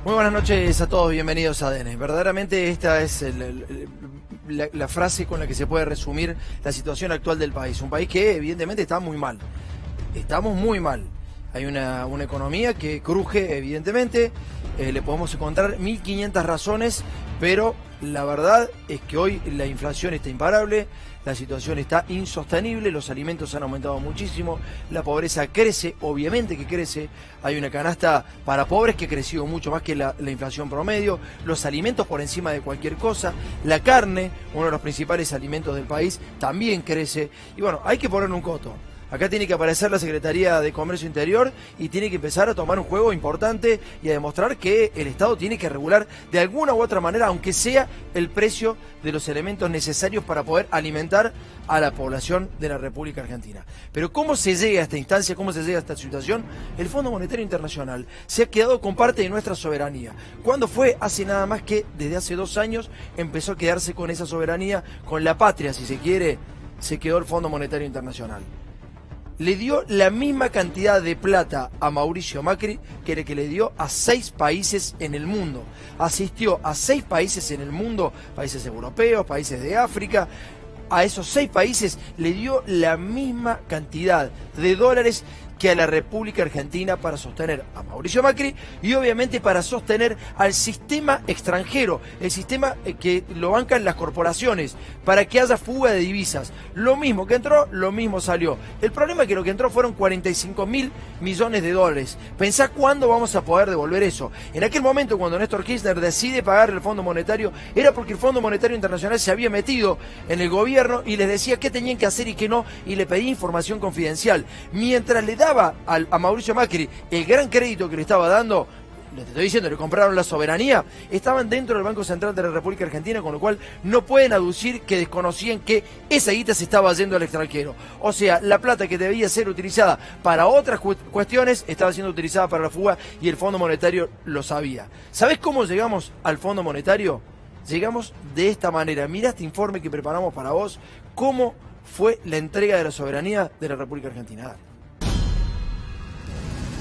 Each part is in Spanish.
Muy buenas noches a todos, bienvenidos a ADN. Verdaderamente esta es la frase con la que se puede resumir la situación actual del país. Un país que evidentemente está muy mal. Estamos muy mal. Hay una economía que cruje evidentemente. Le podemos encontrar 1500 razones, pero la verdad es que hoy la inflación está imparable, la situación está insostenible, los alimentos han aumentado muchísimo, la pobreza crece, obviamente que crece, hay una canasta para pobres que ha crecido mucho más que la inflación promedio, los alimentos por encima de cualquier cosa, la carne, uno de los principales alimentos del país, también crece, y bueno, hay que ponerle un coto. Acá tiene que aparecer la Secretaría de Comercio Interior y tiene que empezar a tomar un juego importante y a demostrar que el Estado tiene que regular de alguna u otra manera, aunque sea el precio de los elementos necesarios para poder alimentar a la población de la República Argentina. Pero ¿cómo se llega a esta instancia? ¿Cómo se llega a esta situación? El Fondo Monetario Internacional se ha quedado con parte de nuestra soberanía. ¿Cuándo fue? Hace nada más que desde hace 2 años empezó a quedarse con esa soberanía, con la patria, si se quiere, se quedó el Fondo Monetario Internacional. Le dio la misma cantidad de plata a Mauricio Macri que le dio a 6 países en el mundo. Asistió a 6 países en el mundo, países europeos, países de África. A esos 6 países le dio la misma cantidad de dólares que a la República Argentina para sostener a Mauricio Macri y obviamente para sostener al sistema extranjero, el sistema que lo bancan las corporaciones, para que haya fuga de divisas. Lo mismo que entró, lo mismo salió. El problema es que lo que entró fueron 45.000 millones de dólares. Pensá cuándo vamos a poder devolver eso. En aquel momento, cuando Néstor Kirchner decide pagar el Fondo Monetario, era porque el Fondo Monetario Internacional se había metido en el gobierno y les decía qué tenían que hacer y qué no, y le pedía información confidencial. Mientras le daba a Mauricio Macri el gran crédito que le estaba dando, le estoy diciendo, le compraron la soberanía, estaban dentro del Banco Central de la República Argentina, con lo cual no pueden aducir que desconocían que esa guita se estaba yendo al extranjero. O sea, la plata que debía ser utilizada para otras cuestiones estaba siendo utilizada para la fuga y el Fondo Monetario lo sabía. ¿Sabés cómo llegamos al Fondo Monetario? Llegamos de esta manera. Mirá este informe que preparamos para vos, cómo fue la entrega de la soberanía de la República Argentina.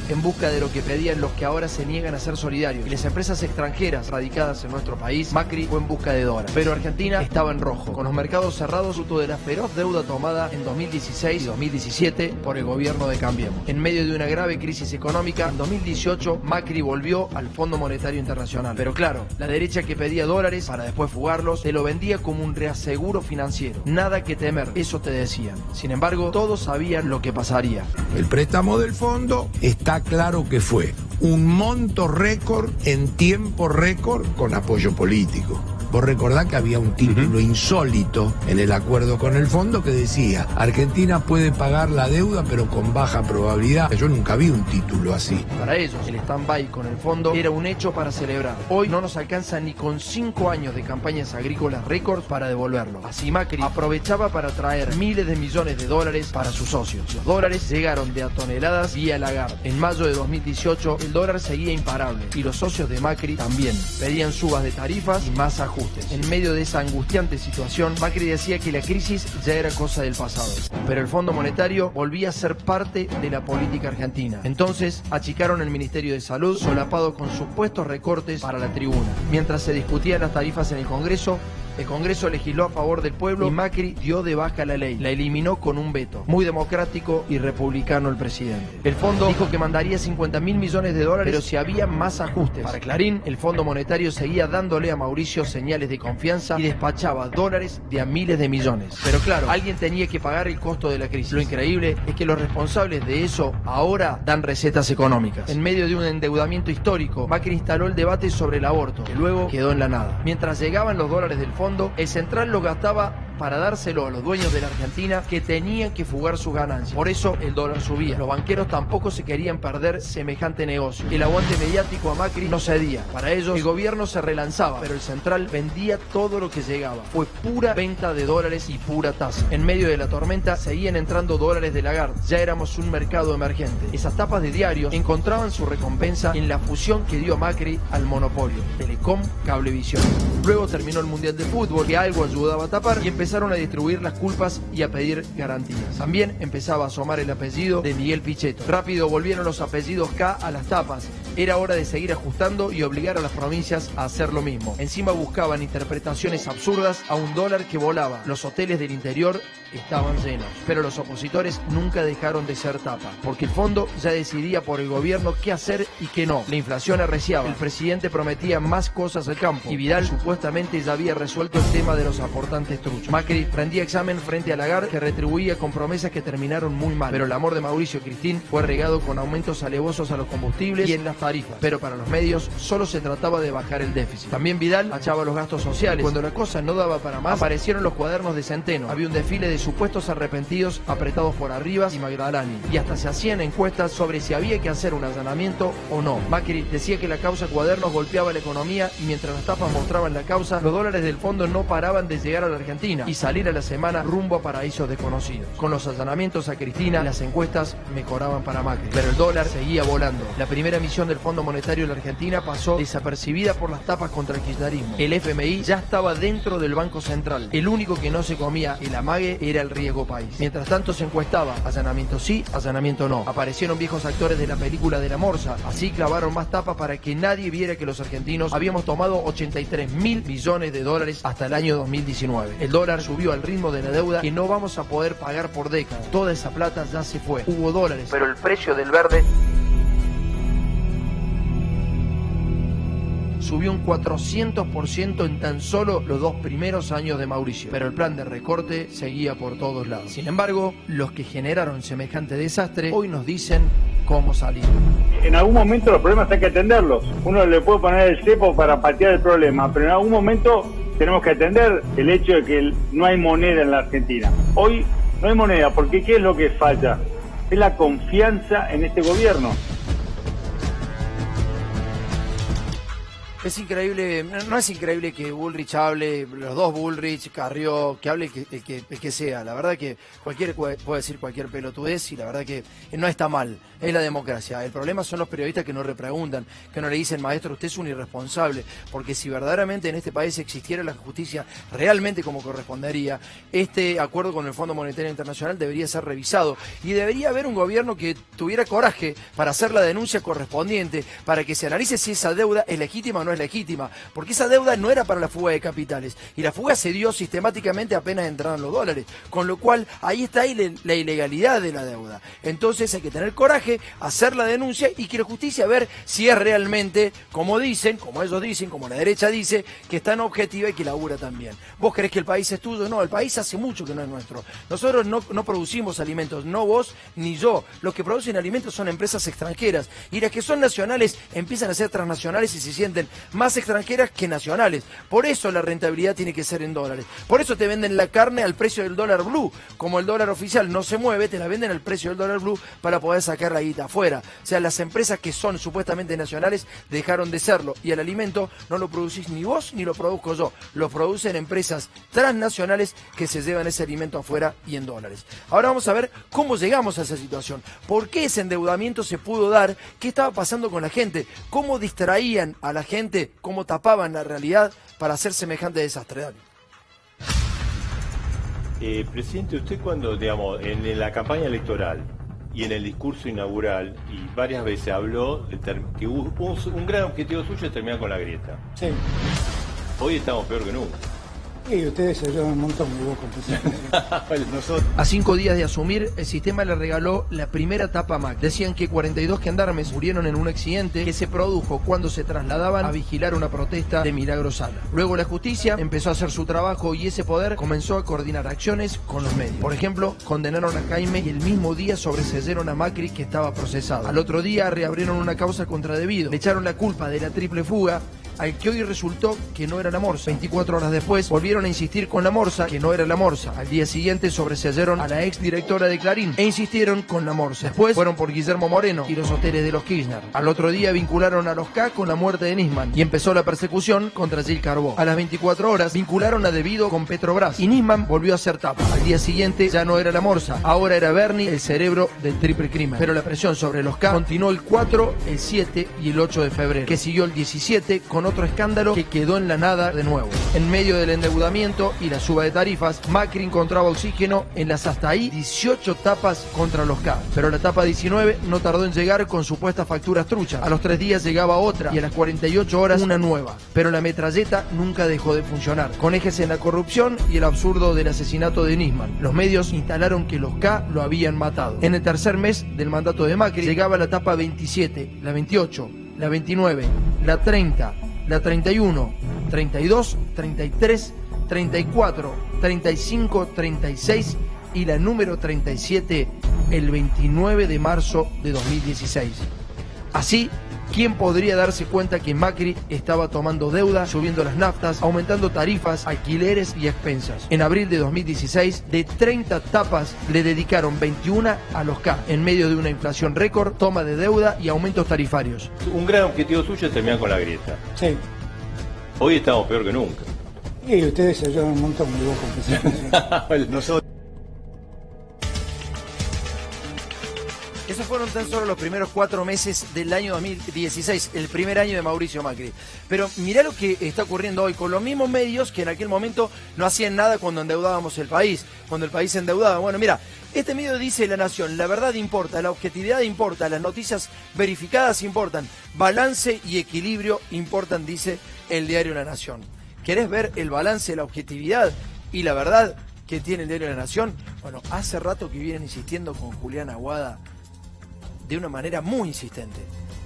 En busca de lo que pedían los que ahora se niegan a ser solidarios y las empresas extranjeras radicadas en nuestro país, Macri fue en busca de dólares. Pero Argentina estaba en rojo, con los mercados cerrados fruto de la feroz deuda tomada en 2016 y 2017 por el gobierno de Cambiemos. En medio de una grave crisis económica, en 2018 Macri volvió al Fondo Monetario Internacional. Pero claro, la derecha que pedía dólares para después fugarlos, te lo vendía como un reaseguro financiero. Nada que temer, eso te decían. Sin embargo, todos sabían lo que pasaría. El préstamo del fondo está claro que fue un monto récord en tiempo récord con apoyo político. Vos recordás que había un título insólito en el acuerdo con el fondo que decía: Argentina puede pagar la deuda pero con baja probabilidad. Yo nunca vi un título así. Para ellos, el stand-by con el fondo era un hecho para celebrar. Hoy no nos alcanza ni con 5 años de campañas agrícolas récord para devolverlo. Así Macri aprovechaba para traer miles de millones de dólares para sus socios. Los dólares llegaron de a toneladas vía Lagarde. En mayo de 2018 el dólar seguía imparable y los socios de Macri también. Pedían subas de tarifas y más ajustes. En medio de esa angustiante situación, Macri decía que la crisis ya era cosa del pasado, pero el Fondo Monetario volvía a ser parte de la política argentina. Entonces achicaron el Ministerio de Salud, solapado con supuestos recortes para la tribuna. Mientras se discutían las tarifas en el Congreso legisló a favor del pueblo y Macri dio de baja la ley, la eliminó con un veto. Muy democrático y republicano el presidente. El fondo dijo que mandaría 50.000 millones de dólares, pero si había más ajustes. Para Clarín, el Fondo Monetario seguía dándole a Mauricio señales de confianza y despachaba dólares de a miles de millones. Pero claro, alguien tenía que pagar el costo de la crisis. Lo increíble es que los responsables de eso ahora dan recetas económicas. En medio de un endeudamiento histórico, Macri instaló el debate sobre el aborto, que luego quedó en la nada. Mientras llegaban los dólares del fondo, el central lo gastaba para dárselo a los dueños de la Argentina que tenían que fugar sus ganancias. Por eso el dólar subía. Los banqueros tampoco se querían perder semejante negocio. El aguante mediático a Macri no cedía. Para ellos el gobierno se relanzaba, pero el central vendía todo lo que llegaba. Fue pura venta de dólares y pura tasa. En medio de la tormenta seguían entrando dólares de Lagarde. Ya éramos un mercado emergente. Esas tapas de diarios encontraban su recompensa en la fusión que dio Macri al monopolio Telecom Cablevisión. Luego terminó el Mundial de Fútbol, que algo ayudaba a tapar, y empezó empezaron a distribuir las culpas y a pedir garantías. También empezaba a asomar el apellido de Miguel Pichetto. Rápido volvieron los apellidos K a las tapas. Era hora de seguir ajustando y obligar a las provincias a hacer lo mismo. Encima buscaban interpretaciones absurdas a un dólar que volaba. Los hoteles del interior estaban llenos. Pero los opositores nunca dejaron de ser tapa, porque el fondo ya decidía por el gobierno qué hacer y qué no. La inflación arreciaba. El presidente prometía más cosas al campo y Vidal supuestamente ya había resuelto el tema de los aportantes truchos. Macri rendía examen frente a Lagarde, que retribuía con promesas que terminaron muy mal. Pero el amor de Mauricio Cristín fue regado con aumentos alevosos a los combustibles y en las tarifas. Pero para los medios solo se trataba de bajar el déficit. También Vidal achaba los gastos sociales. Cuando la cosa no daba para más, aparecieron los cuadernos de Centeno. Había un desfile de supuestos arrepentidos apretados por Arribas y Magdalani. Y hasta se hacían encuestas sobre si había que hacer un allanamiento o no. Macri decía que la causa cuadernos golpeaba la economía y mientras las tapas mostraban la causa, los dólares del fondo no paraban de llegar a la Argentina y salir a la semana rumbo a paraísos desconocidos. Con los allanamientos a Cristina, las encuestas mejoraban para Macri. Pero el dólar seguía volando. La primera emisión del Fondo Monetario de la Argentina pasó desapercibida por las tapas contra el kirchnerismo. El FMI ya estaba dentro del Banco Central. El único que no se comía el amague era el riesgo país. Mientras tanto se encuestaba, allanamiento sí, allanamiento no. Aparecieron viejos actores de la película de la Morsa. Así clavaron más tapas para que nadie viera que los argentinos habíamos tomado 83.000 millones de dólares hasta el año 2019. El dólar subió al ritmo de la deuda que no vamos a poder pagar por décadas. Toda esa plata ya se fue. Hubo dólares, pero el precio del verde subió un 400% en tan solo los 2 primeros años de Mauricio. Pero el plan de recorte seguía por todos lados. Sin embargo, los que generaron semejante desastre hoy nos dicen cómo salir. En algún momento los problemas hay que atenderlos. Uno le puede poner el cepo para patear el problema, pero en algún momento tenemos que atender el hecho de que no hay moneda en la Argentina. Hoy no hay moneda, porque ¿qué es lo que falla? Es la confianza en este gobierno. Es increíble, no es increíble que Bullrich hable, los dos Bullrich, Carrió, que hable el que sea. La verdad que cualquiera puede decir cualquier pelotudez y la verdad que no está mal, es la democracia. El problema son los periodistas que no repreguntan, que no le dicen, maestro, usted es un irresponsable, porque si verdaderamente en este país existiera la justicia realmente como correspondería, este acuerdo con el Fondo Monetario Internacional debería ser revisado y debería haber un gobierno que tuviera coraje para hacer la denuncia correspondiente, para que se analice si esa deuda es legítima o no es legítima, porque esa deuda no era para la fuga de capitales y la fuga se dio sistemáticamente apenas entraron los dólares, con lo cual ahí está la ilegalidad de la deuda. Entonces hay que tener coraje, hacer la denuncia y que la justicia ver si es realmente como dicen, como ellos dicen, como la derecha dice, que es tan objetiva y que labura también. ¿Vos creés que el país es tuyo? No, el país hace mucho que no es nuestro. Nosotros no producimos alimentos, no vos ni yo. Los que producen alimentos son empresas extranjeras y las que son nacionales empiezan a ser transnacionales y se sienten más extranjeras que nacionales. Por eso la rentabilidad tiene que ser en dólares. Por eso te venden la carne al precio del dólar blue. Como el dólar oficial no se mueve, te la venden al precio del dólar blue para poder sacar la guita afuera. O sea, las empresas que son supuestamente nacionales dejaron de serlo. Y el alimento no lo producís ni vos ni lo produzco yo. Lo producen empresas transnacionales que se llevan ese alimento afuera y en dólares. Ahora vamos a ver cómo llegamos a esa situación. ¿Por qué ese endeudamiento se pudo dar? ¿Qué estaba pasando con la gente? ¿Cómo distraían a la gente? ¿Cómo tapaban la realidad para hacer semejante desastre? Dale. Presidente, usted cuando, digamos, en la campaña electoral y en el discurso inaugural, y varias veces habló de que un gran objetivo suyo es terminar con la grieta. Sí. Hoy estamos peor que nunca. Y ustedes se llevan un montón de vos. A 5 días de asumir, el sistema le regaló la primera tapa Mac. Decían que 42 gendarmes murieron en un accidente que se produjo cuando se trasladaban a vigilar una protesta de Milagro Sala. Luego la justicia empezó a hacer su trabajo y ese poder comenzó a coordinar acciones con los medios. Por ejemplo, condenaron a Jaime y el mismo día sobreseyeron a Macri, que estaba procesado. Al otro día reabrieron una causa contra Debido. Le echaron la culpa de la triple fuga al que hoy resultó que no era la Morsa. 24 horas después volvieron a insistir con la Morsa, que no era la Morsa. Al día siguiente sobreseyeron a la ex directora de Clarín e insistieron con la Morsa. Después fueron por Guillermo Moreno y los hoteles de los Kirchner. Al otro día vincularon a los K con la muerte de Nisman y empezó la persecución contra Gil Carbó. A las 24 horas vincularon a Debido con Petrobras y Nisman volvió a hacer tapa. Al día siguiente ya no era la Morsa, ahora era Bernie, el cerebro del triple crimen. Pero la presión sobre los K continuó el 4, el 7 y el 8 de febrero, que siguió el 17 con otro escándalo que quedó en la nada de nuevo. En medio del endeudamiento y la suba de tarifas, Macri encontraba oxígeno en las hasta ahí 18 tapas contra los K. Pero la tapa 19 no tardó en llegar con supuestas facturas truchas. A los 3 días llegaba otra y a las 48 horas una nueva. Pero la metralleta nunca dejó de funcionar, con ejes en la corrupción y el absurdo del asesinato de Nisman. Los medios instalaron que los K lo habían matado. En el tercer mes del mandato de Macri llegaba la tapa 27, la 28, la 29, la 30, la 31, 32, 33, 34, 35, 36 y la número 37 el 29 de marzo de 2016. Así, ¿quién podría darse cuenta que Macri estaba tomando deuda, subiendo las naftas, aumentando tarifas, alquileres y expensas? En abril de 2016, de 30 tapas le dedicaron 21 a los K, en medio de una inflación récord, toma de deuda y aumentos tarifarios. Un gran objetivo suyo es terminar con la grieta. Sí. Hoy estamos peor que nunca. Y ustedes se ayudan un montón, mi vos confesar. Nosotros. Esos fueron tan solo los primeros 4 meses del año 2016, el primer año de Mauricio Macri. Pero mirá lo que está ocurriendo hoy con los mismos medios que en aquel momento no hacían nada cuando endeudábamos el país, cuando el país se endeudaba. Bueno, mira, este medio dice La Nación, la verdad importa, la objetividad importa, las noticias verificadas importan, balance y equilibrio importan, dice el diario La Nación. ¿Querés ver el balance, la objetividad y la verdad que tiene el diario La Nación? Bueno, hace rato que vienen insistiendo con Julián Aguada de una manera muy insistente.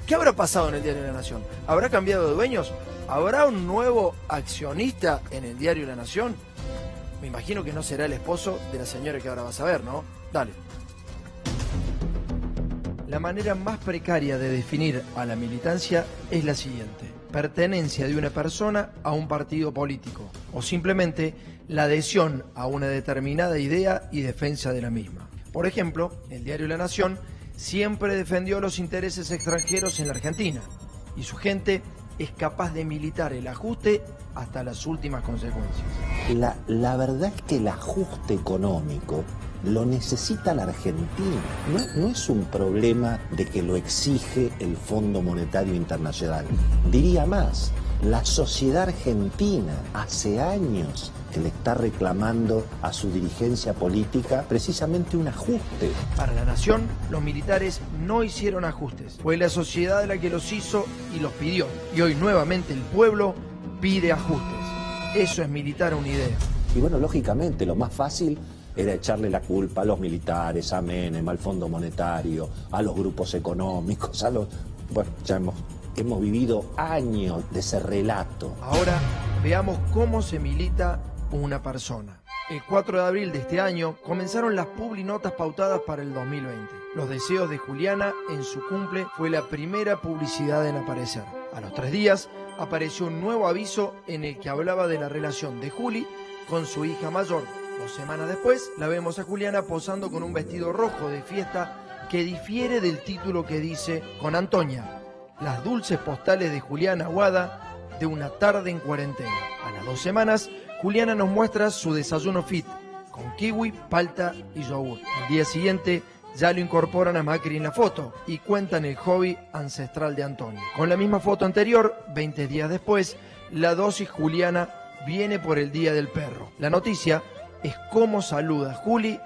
¿Qué habrá pasado en el diario La Nación? ¿Habrá cambiado de dueños? ¿Habrá un nuevo accionista en el diario La Nación? Me imagino que no será el esposo de la señora que ahora vas a ver, ¿no? Dale. La manera más precaria de definir a la militancia es la siguiente: pertenencia de una persona a un partido político o simplemente la adhesión a una determinada idea y defensa de la misma. Por ejemplo, el diario La Nación siempre defendió los intereses extranjeros en la Argentina y su gente es capaz de militar el ajuste hasta las últimas consecuencias. La verdad es que el ajuste económico lo necesita la Argentina. No es un problema de que lo exige el Fondo Monetario Internacional. Diría más, la sociedad argentina hace años que le está reclamando a su dirigencia política precisamente un ajuste. Para La Nación, los militares no hicieron ajustes. Fue la sociedad la que los hizo y los pidió. Y hoy nuevamente el pueblo pide ajustes. Eso es militar una idea. Y bueno, lógicamente, lo más fácil era echarle la culpa a los militares, a Menem, al Fondo Monetario, a los grupos económicos, a los... Bueno, ya hemos vivido años de ese relato. Ahora veamos cómo se milita una persona. El 4 de abril de este año comenzaron las publinotas pautadas para el 2020. Los deseos de Juliana en su cumple fue la primera publicidad en aparecer. A los 3 días apareció un nuevo aviso en el que hablaba de la relación de Juli con su hija mayor. 2 semanas después la vemos a Juliana posando con un vestido rojo de fiesta que difiere del título que dice con Antonia, las dulces postales de Juliana Aguada de una tarde en cuarentena. A las 2 semanas, Juliana nos muestra su desayuno fit, con kiwi, palta y yogur. Al día siguiente ya lo incorporan a Macri en la foto y cuentan el hobby ancestral de Antonio. Con la misma foto anterior, 20 días después, la dosis juliana viene por el Día del Perro. La noticia es cómo saluda Juli